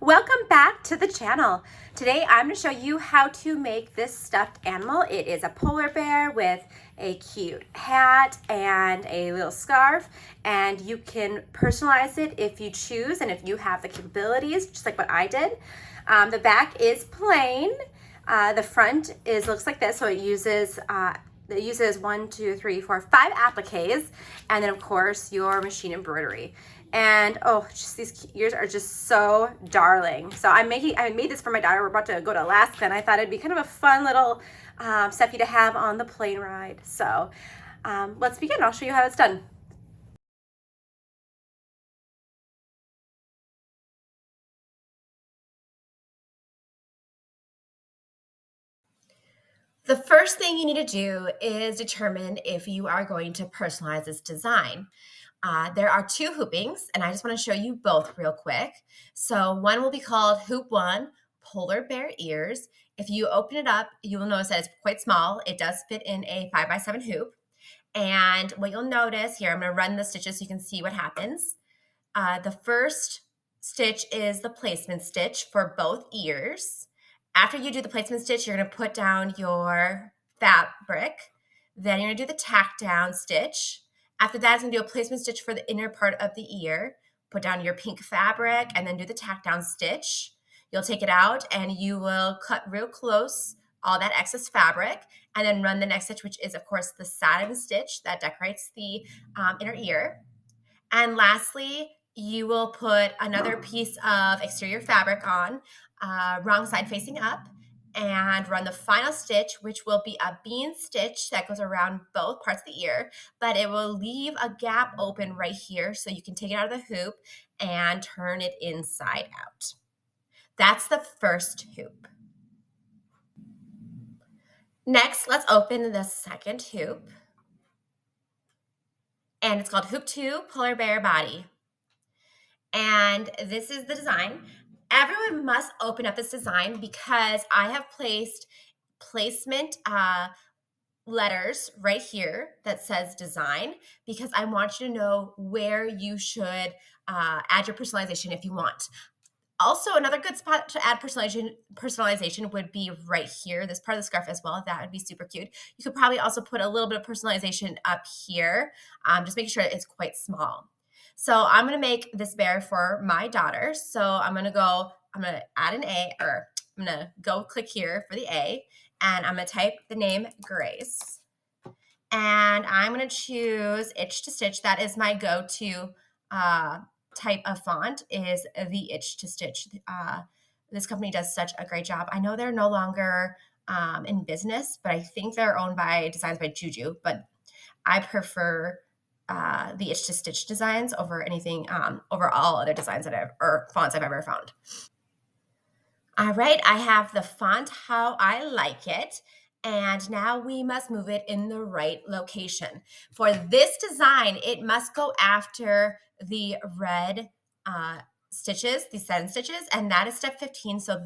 Welcome back to the channel. Today I'm going to show you how to make this stuffed animal. It is a polar bear with a cute hat and a little scarf, and you can personalize it if you choose and if you have the capabilities, just like what I did. The back is plain. The front looks like this, so it uses 5 appliques, and then of course your machine embroidery. And oh, just these ears are just so darling. So I made this for my daughter. We're about to go to Alaska, and I thought it'd be kind of a fun little Stuffie to have on the plane ride. So let's begin. I'll show you how it's done. The first thing you need to do is determine if you are going to personalize this design. There are 2 hoopings, and I just want to show you both real quick. So one will be called Hoop 1, Polar Bear Ears. If you open it up, you will notice that it's quite small. It does fit in a 5x7 hoop. And what you'll notice here, I'm going to run the stitches so you can see what happens. The first stitch is the placement stitch for both ears. After you do the placement stitch, you're going to put down your fabric. Then you're going to do the tack down stitch. After that, it's going to do a placement stitch for the inner part of the ear. Put down your pink fabric and then do the tack down stitch. You'll take it out and you will cut real close all that excess fabric and then run the next stitch, which is, of course, the satin stitch that decorates the inner ear. And lastly, you will put another piece of exterior fabric on, wrong side facing up, and run the final stitch, which will be a bean stitch that goes around both parts of the ear, but it will leave a gap open right here so you can take it out of the hoop and turn it inside out. That's the first hoop. Next, let's open the second hoop. And it's called Hoop 2 Polar Bear Body. And this is the design. Everyone must open up this design because I have placed placement letters right here that says design because I want you to know where you should add your personalization if you want. Also, another good spot to add personalization would be right here, this part of the scarf as well. That would be super cute. You could probably also put a little bit of personalization up here, just making sure it's quite small. So I'm going to make this bear for my daughter. So I'm going to add an A, or I'm going to go click here for the A, and I'm going to type the name Grace. And I'm going to choose Itch to Stitch. That is my go-to type of font, is the Itch to Stitch. This company does such a great job. I know they're no longer in business, but I think they're owned by Designs by Juju, but I prefer the Itch to Stitch designs over anything, over all other designs or fonts I've ever found. All right, I have the font how I like it, and now we must move it in the right location. For this design, it must go after the red stitches, these satin stitches, and that is step 15. So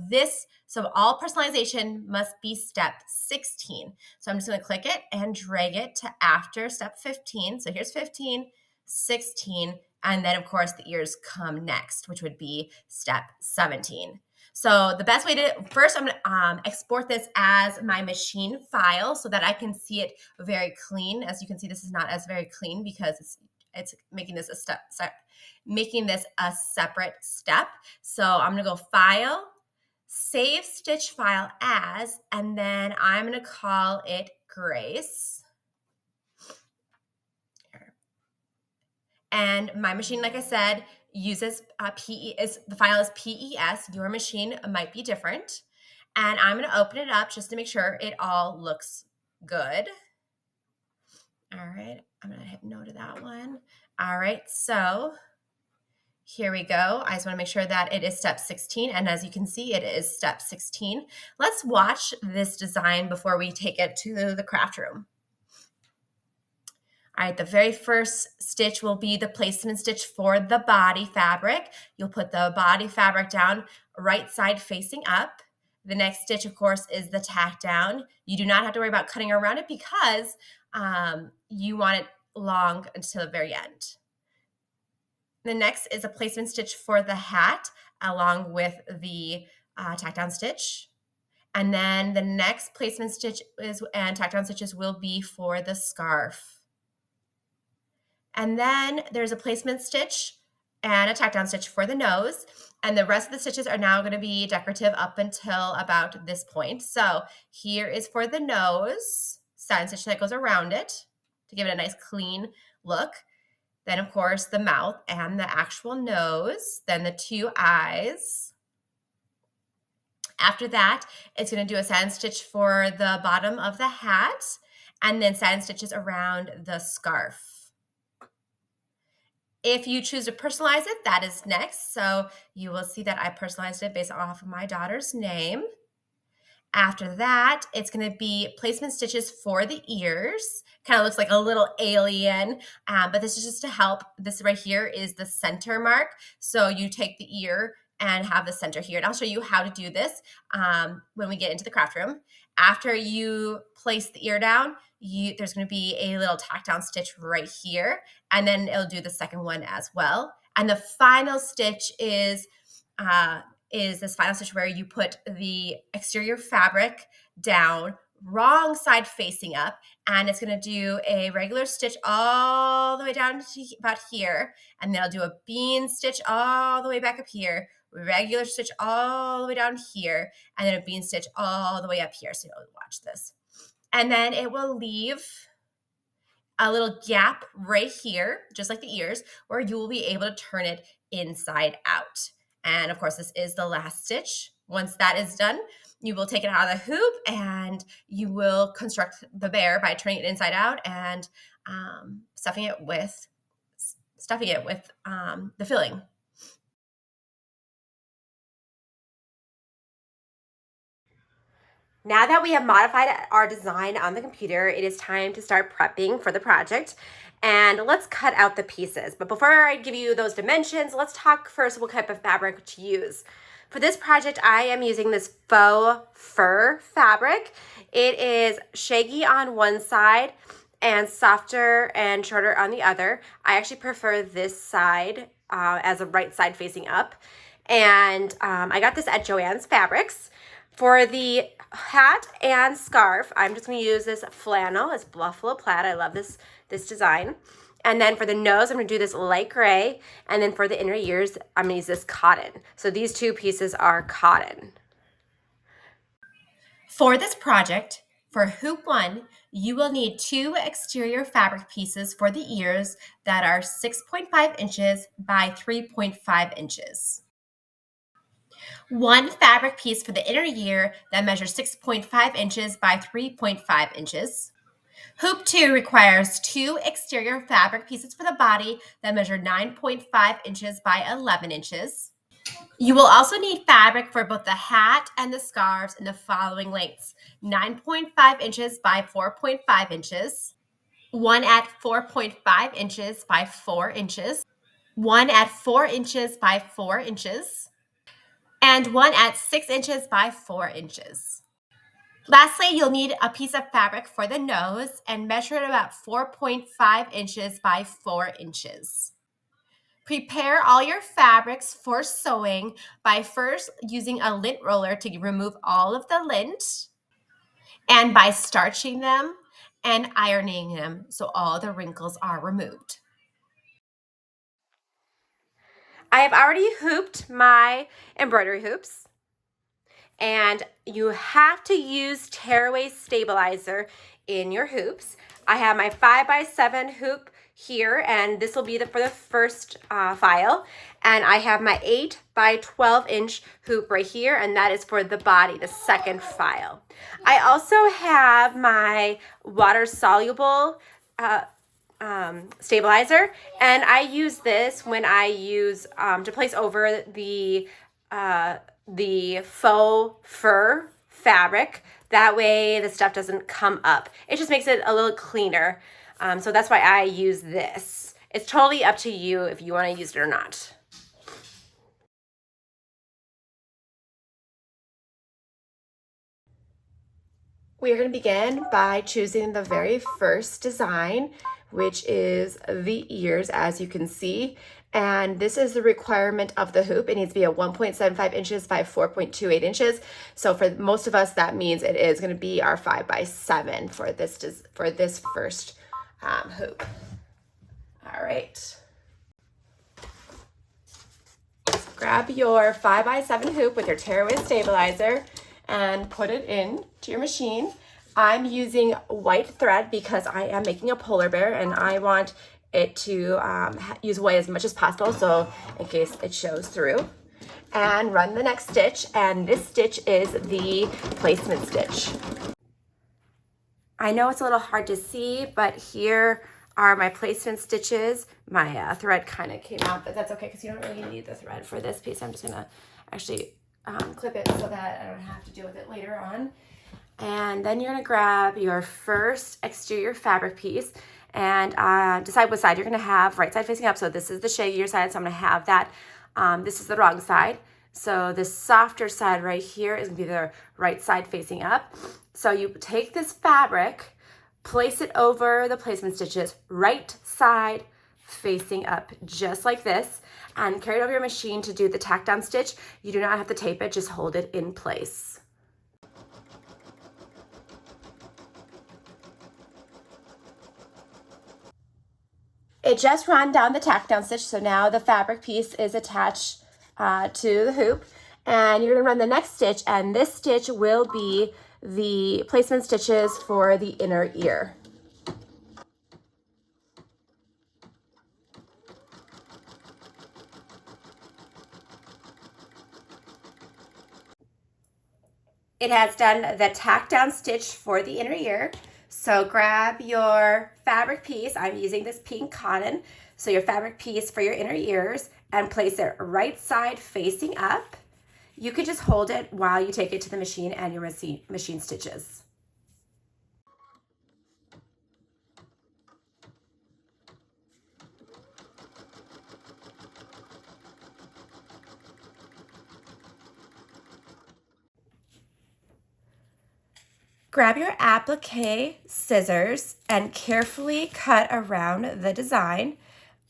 all personalization must be step 16. So I'm just going to click it and drag it to after step 15. So here's 15, 16, and then of course the ears come next, which would be step 17. So the best way first I'm going to export this as my machine file so that I can see it very clean. As you can see, this is not as very clean because it's making this a separate step. So I'm going to go File, Save Stitch File As, and then I'm going to call it Grace. And my machine, like I said, uses the file is PES. Your machine might be different. And I'm going to open it up just to make sure it all looks good. All right, I'm going to hit no to that one. All right, so here we go. I just want to make sure that it is step 16. And as you can see, it is step 16. Let's watch this design before we take it to the craft room. All right, the very first stitch will be the placement stitch for the body fabric. You'll put the body fabric down right side facing up. The next stitch, of course, is the tack down. You do not have to worry about cutting around it because you want it long until the very end. The next is a placement stitch for the hat. along with the tack down stitch. And then the next placement stitch and tack down stitches will be for the scarf. And then there's a placement stitch and a tack down stitch for the nose. And the rest of the stitches are now going to be decorative up until about this point. So here is for the nose, satin stitch that goes around it to give it a nice clean look. Then of course the mouth and the actual nose, then the two eyes. After that, it's going to do a satin stitch for the bottom of the hat and then satin stitches around the scarf. If you choose to personalize it, that is next. So you will see that I personalized it based off of my daughter's name. After that, it's going to be placement stitches for the ears. Kind of looks like a little alien, but this is just to help. This right here is the center mark. So you take the ear and have the center here. And I'll show you how to do this when we get into the craft room. After you place the ear down, there's going to be a little tack down stitch right here, and then it'll do the second one as well. And the final stitch is this final stitch where you put the exterior fabric down, wrong side facing up, and it's going to do a regular stitch all the way down to about here, and then I'll do a bean stitch all the way back up here, regular stitch all the way down here, and then a bean stitch all the way up here. So you'll watch this. And then it will leave a little gap right here, just like the ears, where you will be able to turn it inside out. And of course, this is the last stitch. Once that is done, you will take it out of the hoop and you will construct the bear by turning it inside out and stuffing it with the filling. Now that we have modified our design on the computer, it is time to start prepping for the project. And let's cut out the pieces. But before I give you those dimensions, let's talk first what type of fabric to use. For this project, I am using this faux fur fabric. It is shaggy on one side and softer and shorter on the other. I actually prefer this side as a right side facing up. And I got this at Joann's Fabrics. For the hat and scarf, I'm just going to use this flannel. It's buffalo plaid. I love this design. And then for the nose, I'm going to do this light gray. And then for the inner ears, I'm going to use this cotton. So these two pieces are cotton. For this project, for hoop 1, you will need 2 exterior fabric pieces for the ears that are 6.5 inches by 3.5 inches. 1 fabric piece for the inner ear that measures 6.5 inches by 3.5 inches. Hoop 2 requires 2 exterior fabric pieces for the body that measure 9.5 inches by 11 inches. You will also need fabric for both the hat and the scarves in the following lengths: 9.5 inches by 4.5 inches, 1 at 4.5 inches by 4 inches, 1 at 4 inches by 4 inches, and 1 at 6 inches by 4 inches. Lastly, you'll need a piece of fabric for the nose and measure it about 4.5 inches by 4 inches. Prepare all your fabrics for sewing by first using a lint roller to remove all of the lint, and by starching them and ironing them so all the wrinkles are removed. I have already hooped my embroidery hoops. And you have to use tearaway stabilizer in your hoops. I have my 5x7 hoop here, and this will be for the first file. And I have my 8x12 inch hoop right here, and that is for the body, the second file. I also have my water soluble stabilizer, and I use this when I use to place over the faux fur fabric. That way the stuff doesn't come up. It just makes it a little cleaner. So that's why I use this. It's totally up to you if you want to use it or not. We are going to begin by choosing the very first design, which is the ears, as you can see. And this is the requirement of the hoop. It needs to be a 1.75 inches by 4.28 inches. So for most of us, that means it is going to be our 5x7 for this first hoop. All right. Grab your 5x7 hoop with your tearaway stabilizer and put it in to your machine. I'm using white thread because I am making a polar bear and I want it to use white as much as possible, so in case it shows through. And run the next stitch, and this stitch is the placement stitch. I know it's a little hard to see, but here are my placement stitches. My thread kind of came out, but that's okay because you don't really need the thread for this piece. I'm just gonna actually clip it so that I don't have to deal with it later on. And then you're gonna grab your first exterior fabric piece and decide what side you're gonna have. Right side facing up, so this is the shaggier side, so I'm gonna have that. This is the wrong side. So the softer side right here is gonna be the right side facing up. So you take this fabric, place it over the placement stitches, right side facing up, just like this, and carry it over your machine to do the tack down stitch. You do not have to tape it, just hold it in place. It just ran down the tack down stitch, so now the fabric piece is attached to the hoop, and you're gonna run the next stitch, and this stitch will be the placement stitches for the inner ear. It has done the tack down stitch for the inner ear. So grab your fabric piece. I'm using this pink cotton. So your fabric piece for your inner ears and place it right side facing up. You could just hold it while you take it to the machine and your machine stitches. Grab your applique scissors and carefully cut around the design.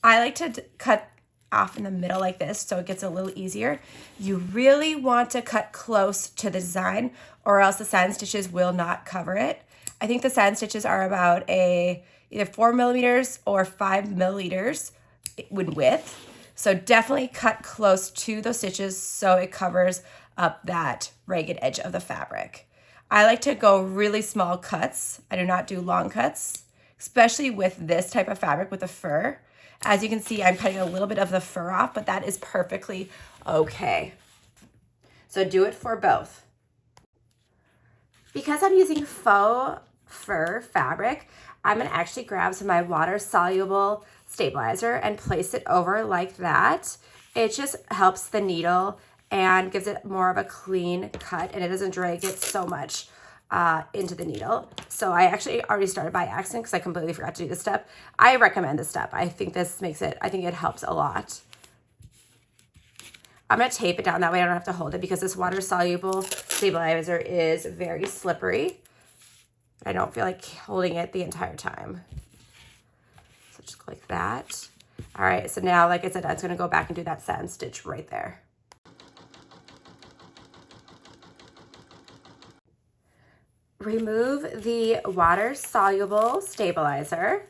I like to cut off in the middle like this so it gets a little easier. You really want to cut close to the design or else the satin stitches will not cover it. I think the satin stitches are about either 4 millimeters or 5 millimeters in width. So definitely cut close to those stitches so it covers up that ragged edge of the fabric. I like to go really small cuts. I do not do long cuts, especially with this type of fabric with the fur. As you can see, I'm cutting a little bit of the fur off, but that is perfectly okay. So do it for both. Because I'm using faux fur fabric, I'm gonna actually grab some of my water-soluble stabilizer and place it over like that. It just helps the needle and gives it more of a clean cut, and it doesn't drag it so much into the needle. So I actually already started by accident because I completely forgot to do this step. I recommend this step. I think this makes it, I think it helps a lot. I'm gonna tape it down, that way I don't have to hold it because this water-soluble stabilizer is very slippery. I don't feel like holding it the entire time. So just go like that. All right, so now, like I said, I was gonna go back and do that satin stitch right there. Remove the water-soluble stabilizer.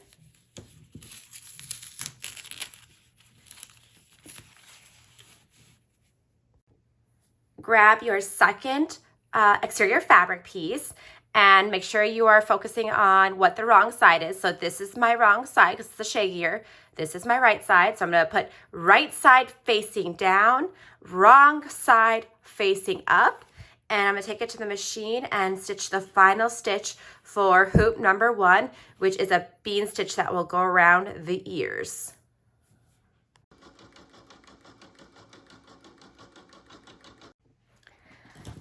Grab your second exterior fabric piece and make sure you are focusing on what the wrong side is. So this is my wrong side because it's the shaggier. This is my right side. So I'm going to put right side facing down, wrong side facing up. And I'm gonna take it to the machine and stitch the final stitch for hoop number 1, which is a bean stitch that will go around the ears.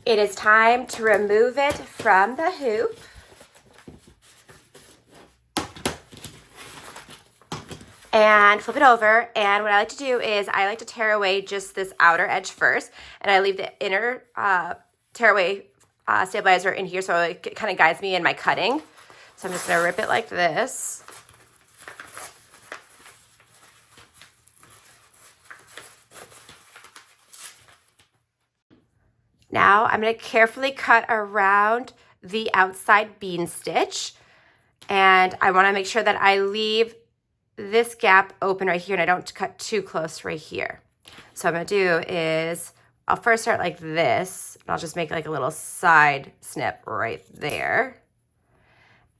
It is time to remove it from the hoop. And flip it over, and what I like to do is I like to tear away just this outer edge first, and I leave the inner tearaway stabilizer in here so it kind of guides me in my cutting. So I'm just gonna rip it like this. Now I'm going to carefully cut around the outside bean stitch, and I want to make sure that I leave this gap open right here and I don't cut too close right here. So what I'm going to do is I'll first start like this, and I'll just make like a little side snip right there,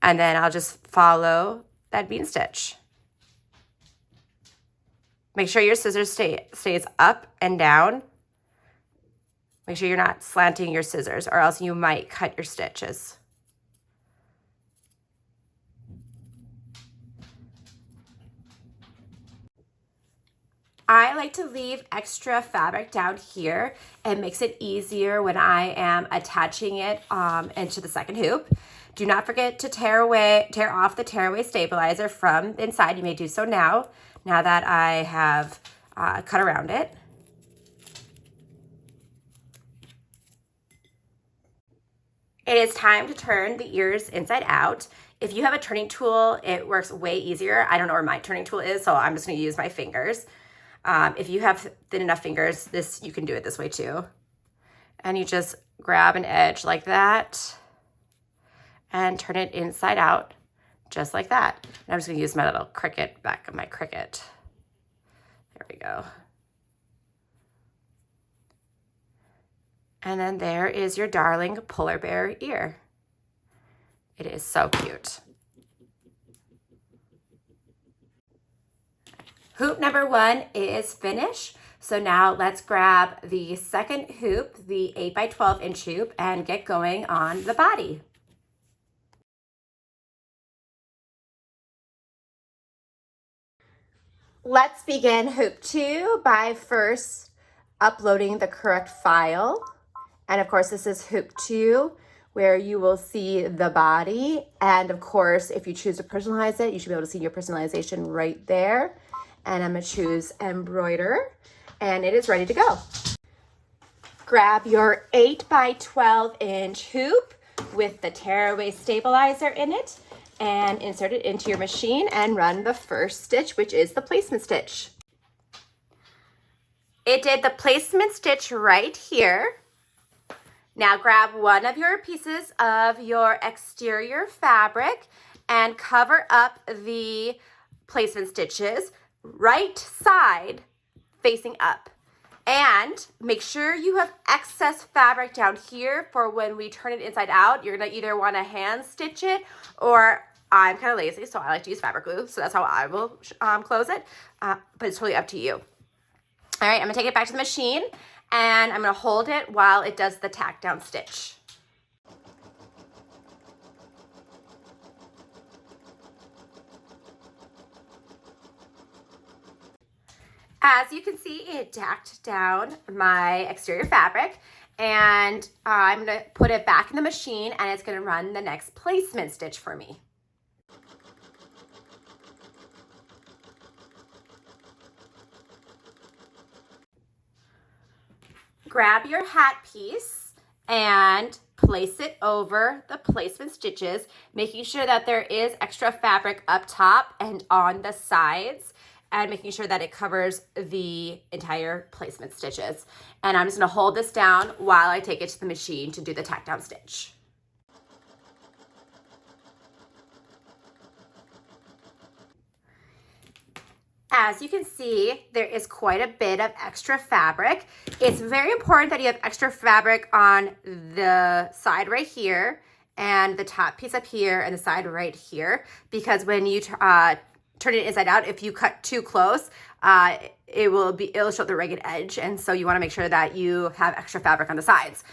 and then I'll just follow that bean stitch. Make sure your scissors stays up and down. Make sure you're not slanting your scissors, or else you might cut your stitches. I like to leave extra fabric down here. It makes it easier when I am attaching it into the second hoop. Do not forget to tear off the tearaway stabilizer from inside. You may do so now that I have cut around it. It is time to turn the ears inside out. If you have a turning tool, it works way easier. I don't know where my turning tool is, so I'm just gonna use my fingers. If you have thin enough fingers, you can do it this way too. And you just grab an edge like that and turn it inside out, just like that. And I'm just gonna use my little Cricut, back of my Cricut. There we go. And then there is your darling polar bear ear. It is so cute. Hoop number 1 is finished. So now let's grab the second hoop, the 8 by 12 inch hoop, and get going on the body. Let's begin hoop 2 by first uploading the correct file. And of course, this is hoop 2, where you will see the body. And of course, if you choose to personalize it, you should be able to see your personalization right there. And I'm gonna choose Embroidery, and it is ready to go. Grab your 8 by 12 inch hoop with the tearaway stabilizer in it and insert it into your machine and run the first stitch, which is the placement stitch. It did the placement stitch right here. Now grab one of your pieces of your exterior fabric and cover up the placement stitches, right side facing up. And make sure you have excess fabric down here for when we turn it inside out. You're gonna either wanna hand stitch it, or I'm kind of lazy, so I like to use fabric glue, so that's how I will close it, but it's totally up to you. All right, I'm gonna take it back to the machine, and I'm gonna hold it while it does the tack down stitch. As you can see, it tacked down my exterior fabric, and I'm gonna put it back in the machine, and it's gonna run the next placement stitch for me. Grab your hat piece and place it over the placement stitches, making sure that there is extra fabric up top and on the sides, and making sure that it covers the entire placement stitches. And I'm just gonna hold this down while I take it to the machine to do the tack down stitch. As you can see, there is quite a bit of extra fabric. It's very important that you have extra fabric on the side right here and the top piece up here and the side right here, because when you turn it inside out, if you cut too close, it'll show the ragged edge, and so you want to make sure that you have extra fabric on the sides.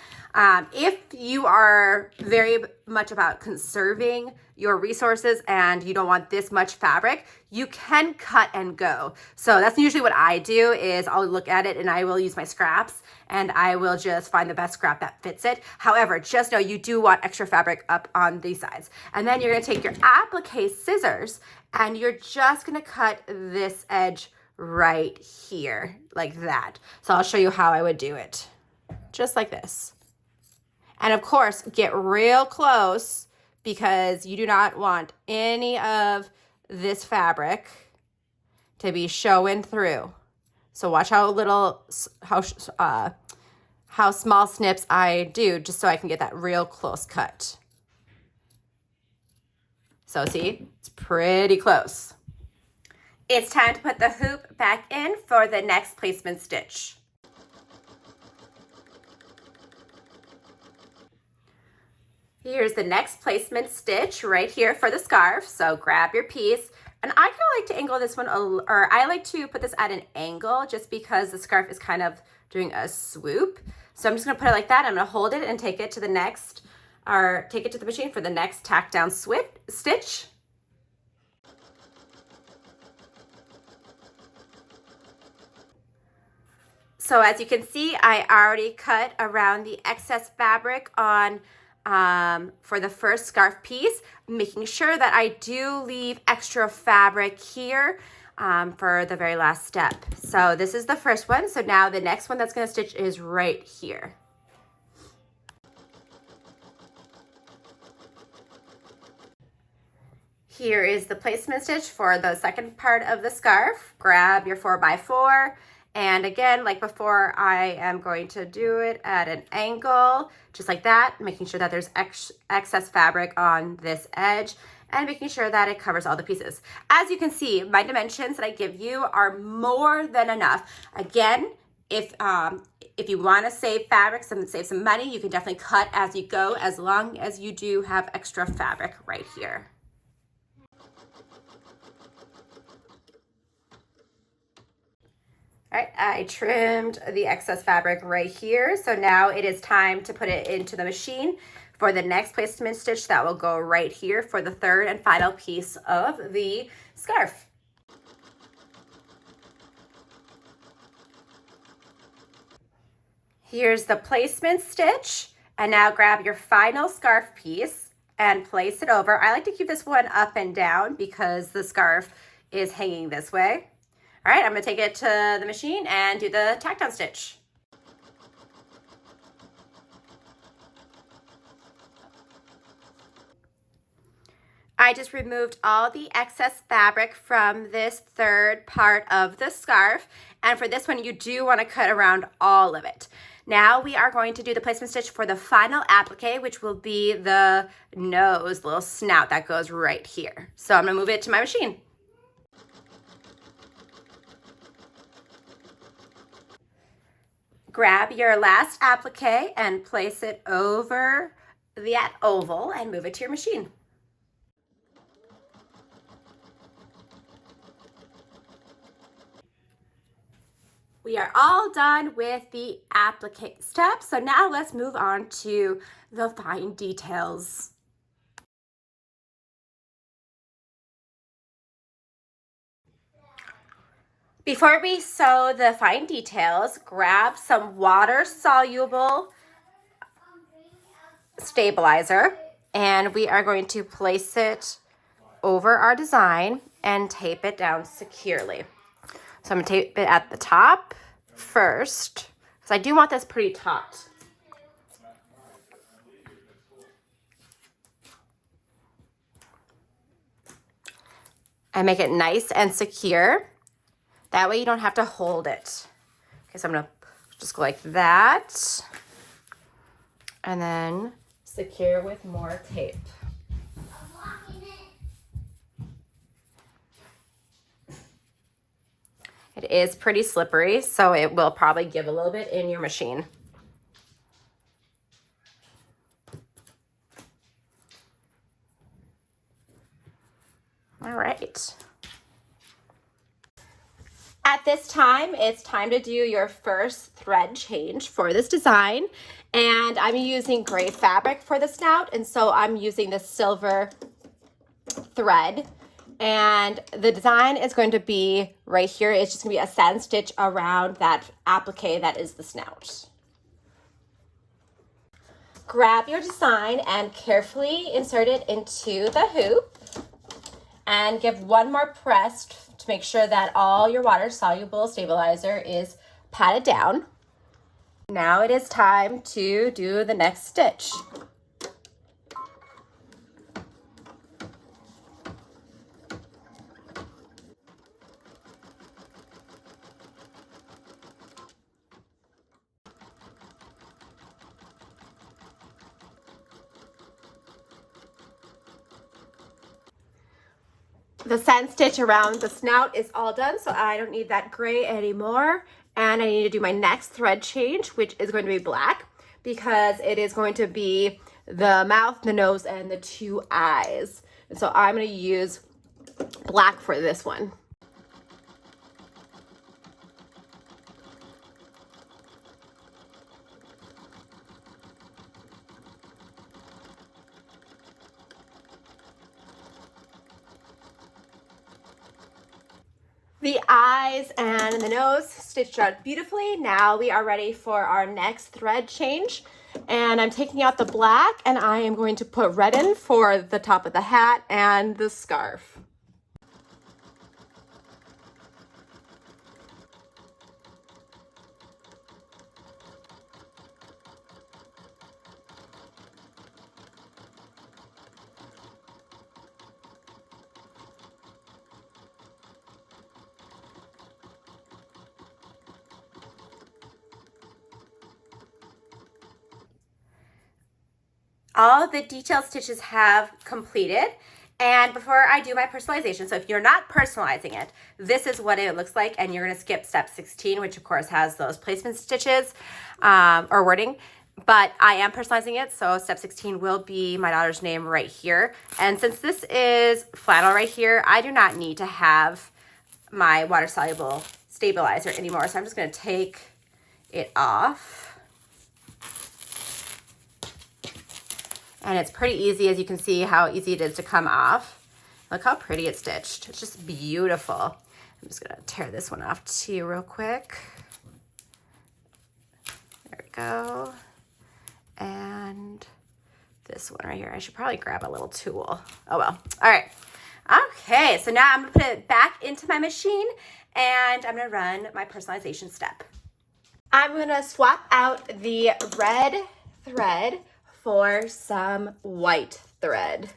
If you are very much about conserving your resources and you don't want this much fabric, you can cut and go. So that's usually what I do, is I'll look at it and I will use my scraps and I will just find the best scrap that fits it. However, just know you do want extra fabric up on these sides. And then you're gonna take your applique scissors and you're just gonna cut this edge right here, like that. So I'll show you how I would do it, just like this. And of course, get real close, because you do not want any of this fabric to be showing through. So watch how how small snips I do just so I can get that real close cut. So see, it's pretty close. It's time to put the hoop back in for the next placement stitch. Here's the next placement stitch right here for the scarf. So grab your piece. And I kind of like to angle this one, or I like to put this at an angle just because the scarf is kind of doing a swoop. So I'm just gonna put it like that. I'm gonna hold it and take it to the next, or take it to the machine for the next tack down stitch. So as you can see, I already cut around the excess fabric on for the first scarf piece, making sure that I do leave extra fabric here for the very last step. So this is the first one. So now the next one that's going to stitch is right here. Here is the placement stitch for the second part of the scarf. Grab your 4x4. And again, like before, I am going to do it at an angle, just like that, making sure that there's excess fabric on this edge and making sure that it covers all the pieces. As you can see, my dimensions that I give you are more than enough. Again, if you want to save fabric, save some money, you can definitely cut as you go, as long as you do have extra fabric right here. All right, I trimmed the excess fabric right here. So now it is time to put it into the machine for the next placement stitch that will go right here for the third and final piece of the scarf. Here's the placement stitch. And now grab your final scarf piece and place it over. I like to keep this one up and down because the scarf is hanging this way. All right, I'm gonna take it to the machine and do the tack down stitch. I just removed all the excess fabric from this third part of the scarf. And for this one, you do wanna cut around all of it. Now we are going to do the placement stitch for the final applique, which will be the nose, little snout that goes right here. So I'm gonna move it to my machine. Grab your last applique and place it over that oval and move it to your machine. We are all done with the applique step. So now let's move on to the fine details. Before we sew the fine details, grab some water-soluble stabilizer, and we are going to place it over our design and tape it down securely. So I'm gonna tape it at the top first, because I do want this pretty taut. And make it nice and secure. That way you don't have to hold it. Okay, so I'm gonna just go like that. And then secure with more tape. It is pretty slippery, so it will probably give a little bit in your machine. All right. At this time, it's time to do your first thread change for this design. And I'm using gray fabric for the snout, and so I'm using the silver thread. And the design is going to be right here. It's just gonna be a satin stitch around that applique that is the snout. Grab your design and carefully insert it into the hoop and give one more press to make sure that all your water-soluble stabilizer is patted down. Now it is time to do the next stitch. The satin stitch around the snout is all done, so I don't need that gray anymore. And I need to do my next thread change, which is going to be black, because it is going to be the mouth, the nose, and the 2 eyes. And so I'm going to use black for this one. The eyes and the nose stitched out beautifully. Now we are ready for our next thread change. And I'm taking out the black and I am going to put red in for the top of the hat and the scarf. All the detailed stitches have completed. And before I do my personalization, so if you're not personalizing it, this is what it looks like, and you're gonna skip step 16, which of course has those placement stitches or wording, but I am personalizing it, so step 16 will be my daughter's name right here. And since this is flannel right here, I do not need to have my water-soluble stabilizer anymore, so I'm just gonna take it off. And it's pretty easy, as you can see how easy it is to come off. Look how pretty it's stitched. It's just beautiful. I'm just gonna tear this one off too real quick. There we go. And this one right here. I should probably grab a little tool. Oh well, all right. Okay, so now I'm gonna put it back into my machine and I'm gonna run my personalization step. I'm gonna swap out the red thread for some white thread.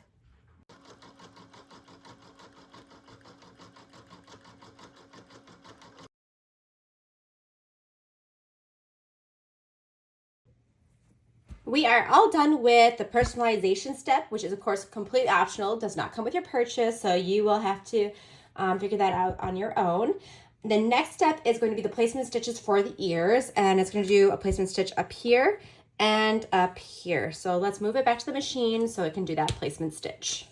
We are all done with the personalization step, which is of course completely optional, does not come with your purchase, so you will have to figure that out on your own. The next step is going to be the placement stitches for the ears, and it's going to do a placement stitch up here and up here. So let's move it back to the machine so it can do that placement stitch.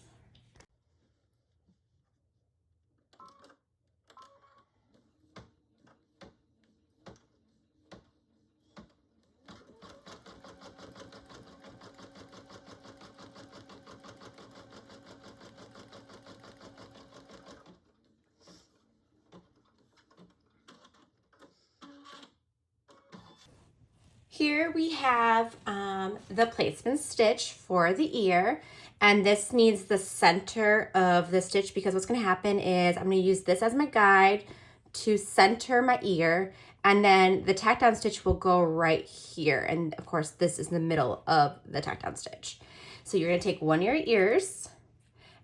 Here we have the placement stitch for the ear, and this means the center of the stitch, because what's going to happen is I'm going to use this as my guide to center my ear, and then the tack down stitch will go right here, and of course this is the middle of the tack down stitch. So you're going to take one of your ears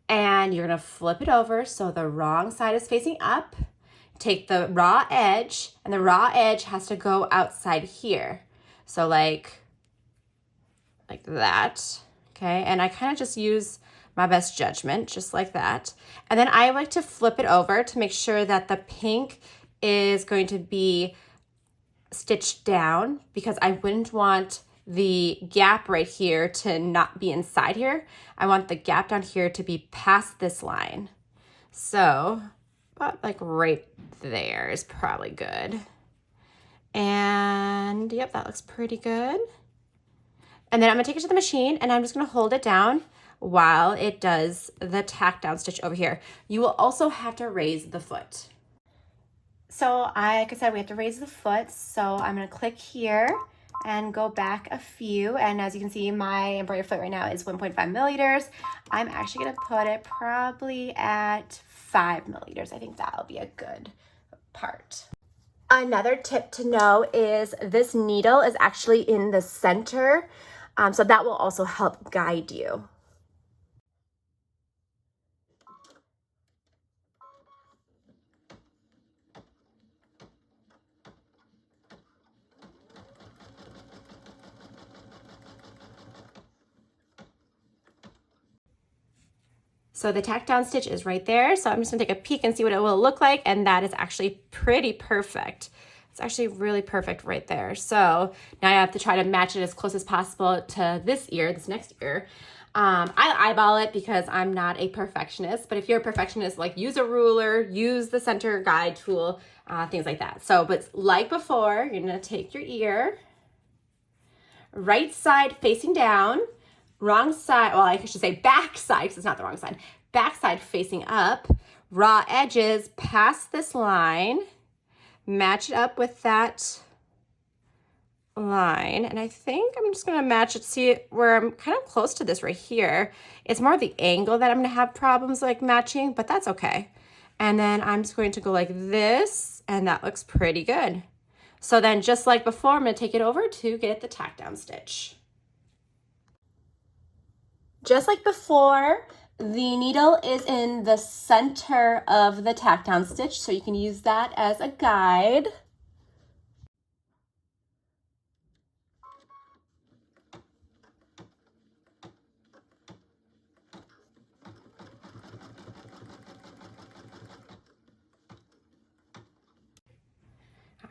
and you're going to flip it over so the wrong side is facing up. Take the raw edge, and the raw edge has to go outside here. So like that, okay? And I kind of just use my best judgment, just like that. And then I like to flip it over to make sure that the pink is going to be stitched down, because I wouldn't want the gap right here to not be inside here. I want the gap down here to be past this line. So about like right there is probably good. And yep, that looks pretty good. And then I'm gonna take it to the machine and I'm just gonna hold it down while it does the tack down stitch over here. You will also have to raise the foot. So like I said, we have to raise the foot. So I'm gonna click here and go back a few. And as you can see, my embroidery foot right now is 1.5 millimeters. I'm actually gonna put it probably at 5 millimeters. I think that'll be a good part. Another tip to know is this needle is actually in the center, so that will also help guide you. So the tack down stitch is right there. So I'm just gonna take a peek and see what it will look like. And that is actually pretty perfect. It's actually really perfect right there. So now I have to try to match it as close as possible to this ear, this next ear. I eyeball it because I'm not a perfectionist, but if you're a perfectionist, like use a ruler, use the center guide tool, things like that. So, but like before, you're gonna take your ear, right side facing down, wrong side, well, I should say back side, because it's not the wrong side, back side facing up, raw edges past this line, match it up with that line, and I think I'm just gonna match it, see where I'm kind of close to this right here. It's more the angle that I'm gonna have problems like matching, but that's okay. And then I'm just going to go like this, and that looks pretty good. So then just like before, I'm gonna take it over to get the tack down stitch. Just like before, the needle is in the center of the tack down stitch, so you can use that as a guide.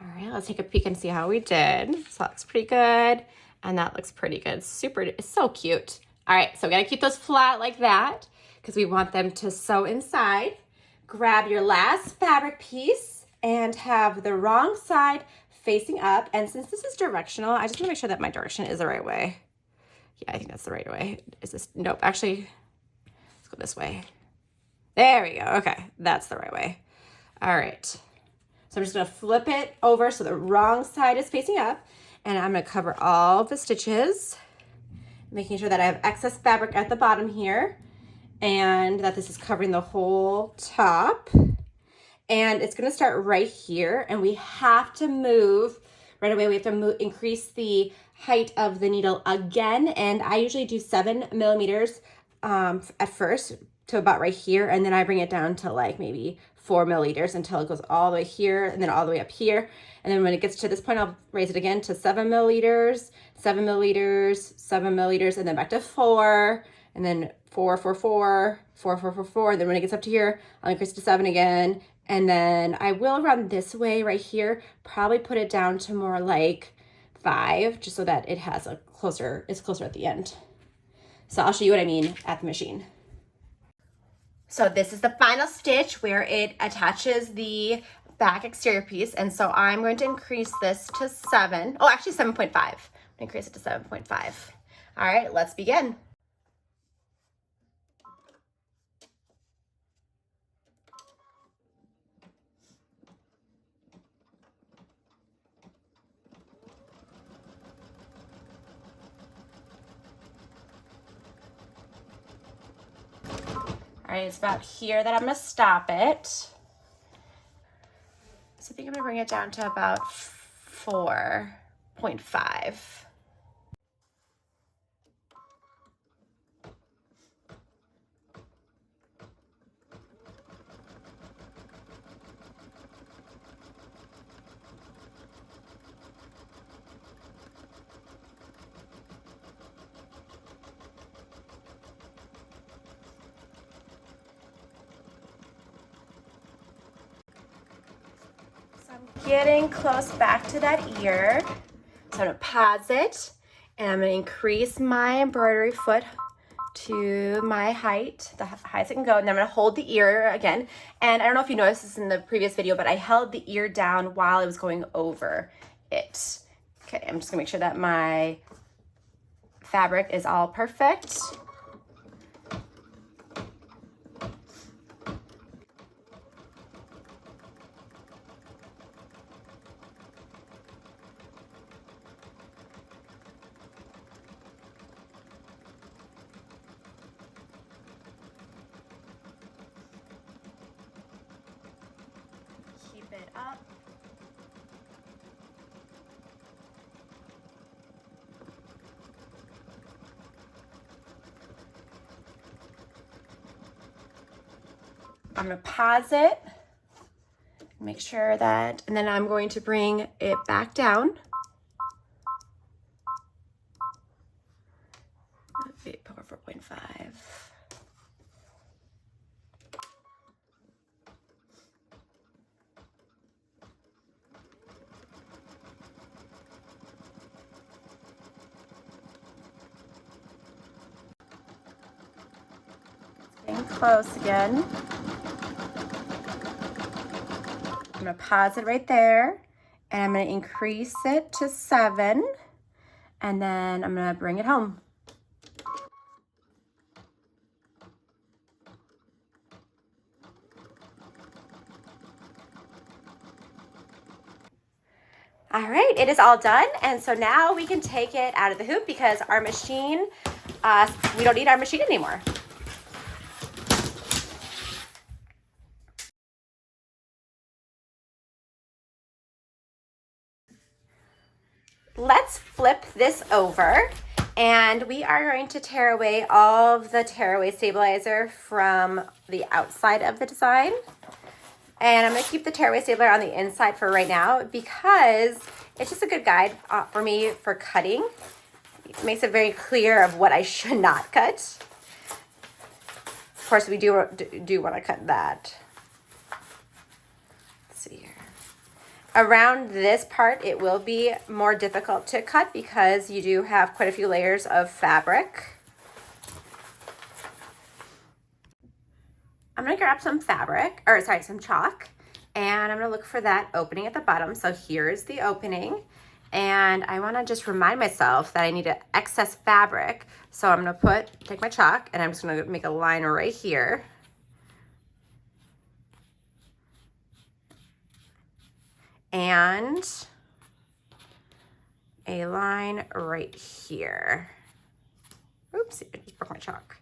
All right, let's take a peek and see how we did. So that's pretty good, and that looks pretty good. Super, it's so cute. All right, so we gotta keep those flat like that because we want them to sew inside. Grab your last fabric piece and have the wrong side facing up. And since this is directional, I just wanna make sure that my direction is the right way. Yeah, I think that's the right way. Is this, nope, actually, let's go this way. There we go, okay, that's the right way. All right. So I'm just gonna flip it over so the wrong side is facing up, and I'm gonna cover all the stitches, making sure that I have excess fabric at the bottom here and that this is covering the whole top. And it's gonna start right here, and we have to move right away. We have to increase the height of the needle again, and I usually do 7 millimeters at first to about right here, and then I bring it down to like maybe 4 milliliters until it goes all the way here and then all the way up here. And then when it gets to this point, I'll raise it again to 7 milliliters, 7 milliliters, 7 milliliters, and then back to 4, and then 4, 4, 4, 4, 4, 4, 4. And then when it gets up to here, I'll increase to 7 again. And then I will run this way right here, probably put it down to more like 5, just so that it has a closer, it's closer at the end. So I'll show you what I mean at the machine. So this is the final stitch where it attaches the back exterior piece. And so I'm going to increase this to 7. Oh, actually 7.5. I'm going to increase it to 7.5. All right, let's begin. All right, it's about here that I'm gonna stop it. So I think I'm gonna bring it down to about 4.5. Getting close back to that ear. So I'm gonna pause it, and I'm gonna increase my embroidery foot to my height, the highest it can go, and then I'm gonna hold the ear again. And I don't know if you noticed this in the previous video, but I held the ear down while I was going over it. Okay, I'm just gonna make sure that my fabric is all perfect. It up. I'm going to pause it, make sure that, and then I'm going to bring it back down. Power 4.5. getting close again. I'm gonna pause it right there, and I'm gonna increase it to 7, and then I'm gonna bring it home. All right, it is all done, and so now we can take it out of the hoop because our machine, we don't need our machine anymore. Let's flip this over, and we are going to tear away all of the tearaway stabilizer from the outside of the design. And I'm going to keep the tearaway stapler on the inside for right now because it's just a good guide for me for cutting. It makes it very clear of what I should not cut. Of course, we do want to cut that. Let's see here. Around this part, it will be more difficult to cut because you do have quite a few layers of fabric. I'm gonna grab some fabric, or sorry, some chalk, and I'm gonna look for that opening at the bottom. So here's the opening, and I wanna just remind myself that I need excess fabric. So I'm gonna take my chalk, and I'm just gonna make a line right here. And a line right here. Oops, I just broke my chalk.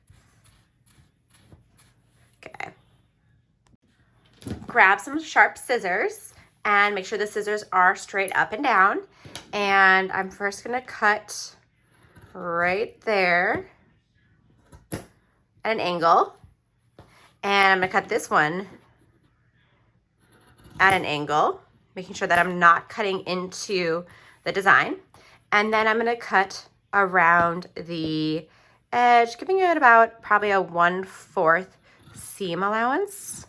Okay. Grab some sharp scissors and make sure the scissors are straight up and down. And I'm first gonna cut right there at an angle. And I'm gonna cut this one at an angle, making sure that I'm not cutting into the design. And then I'm gonna cut around the edge, giving it about probably a 1/4 seam allowance.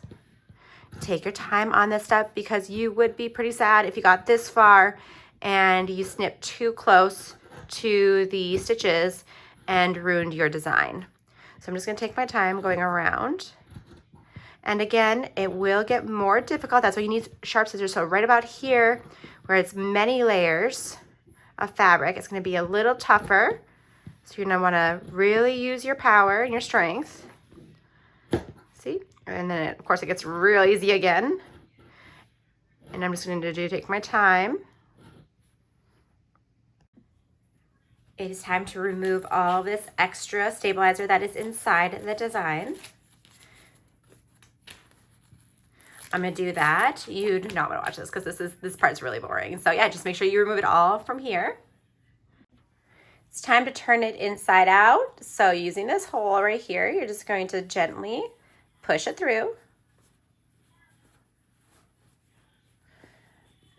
Take your time on this step because you would be pretty sad if you got this far and you snipped too close to the stitches and ruined your design. So I'm just gonna take my time going around. And again, it will get more difficult. That's why you need sharp scissors. So right about here, where it's many layers of fabric, it's gonna be a little tougher. So you're gonna wanna really use your power and your strength. See? And then, of course, it gets real easy again. And I'm just gonna take my time. It is time to remove all this extra stabilizer that is inside the design. I'm gonna do that. You do not wanna watch this because this part's really boring. So yeah, just make sure you remove it all from here. It's time to turn it inside out. So using this hole right here, you're just going to gently push it through.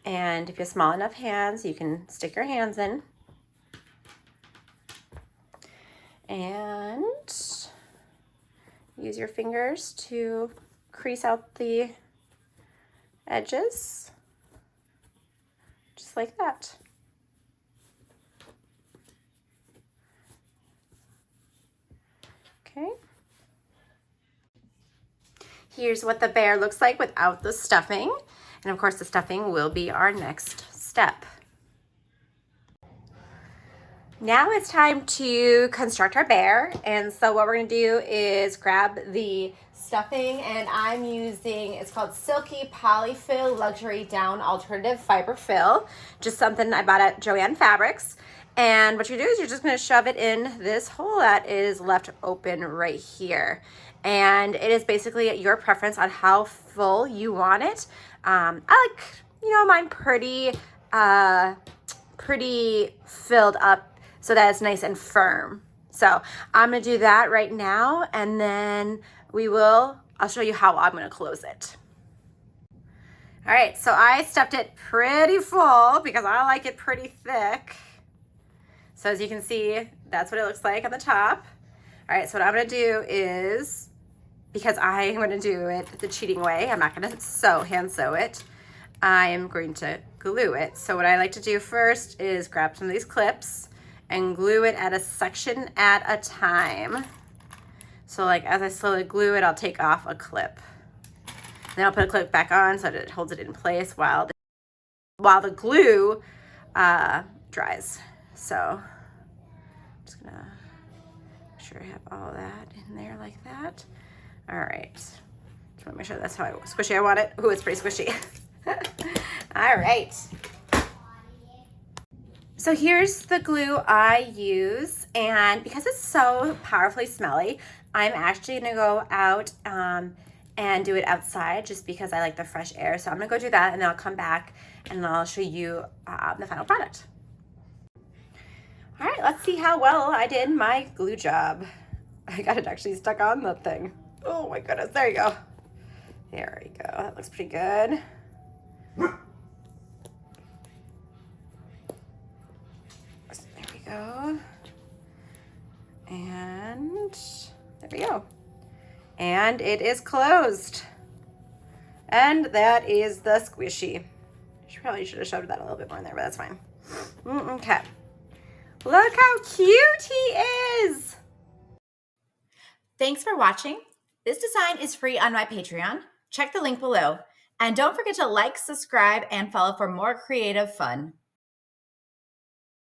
And if you have small enough hands, you can stick your hands in. And use your fingers to crease out the edges, just like that. Okay. Here's what the bear looks like without the stuffing. And of course the stuffing will be our next step. Now it's time to construct our bear. And so what we're gonna do is grab the stuffing, and I'm using, it's called Silky Polyfill Luxury Down Alternative Fiber Fill, just something I bought at Joann Fabrics. And what you do is you're just gonna shove it in this hole that is left open right here. And it is basically your preference on how full you want it. I like, mine pretty filled up so that it's nice and firm. So I'm gonna do that right now, and then I'll show you how I'm gonna close it. All right, so I stuffed it pretty full because I like it pretty thick. So as you can see, that's what it looks like on the top. All right, so what I'm gonna do is, because I'm gonna do it the cheating way, I'm not gonna hand sew it, I am going to glue it. So what I like to do first is grab some of these clips and glue it at a section at a time. So like as I slowly glue it, I'll take off a clip. Then I'll put a clip back on so that it holds it in place while the glue dries. So I'm just gonna make sure I have all that in there like that. All right, just wanna make sure that's how squishy I want it. Ooh, it's pretty squishy. All right. So here's the glue I use, and because it's so powerfully smelly, I'm actually gonna go out and do it outside just because I like the fresh air. So I'm gonna go do that, and then I'll come back and I'll show you the final product. All right, let's see how well I did my glue job. I got it actually stuck on the thing. Oh my goodness, there you go. There we go, that looks pretty good. There we go. And there we go. And it is closed. And that is the squishy. Probably should have shoved that a little bit more in there, but that's fine. Okay. Look how cute he is. Thanks for watching. This design is free on my Patreon. Check the link below. And don't forget to like, subscribe, and follow for more creative fun.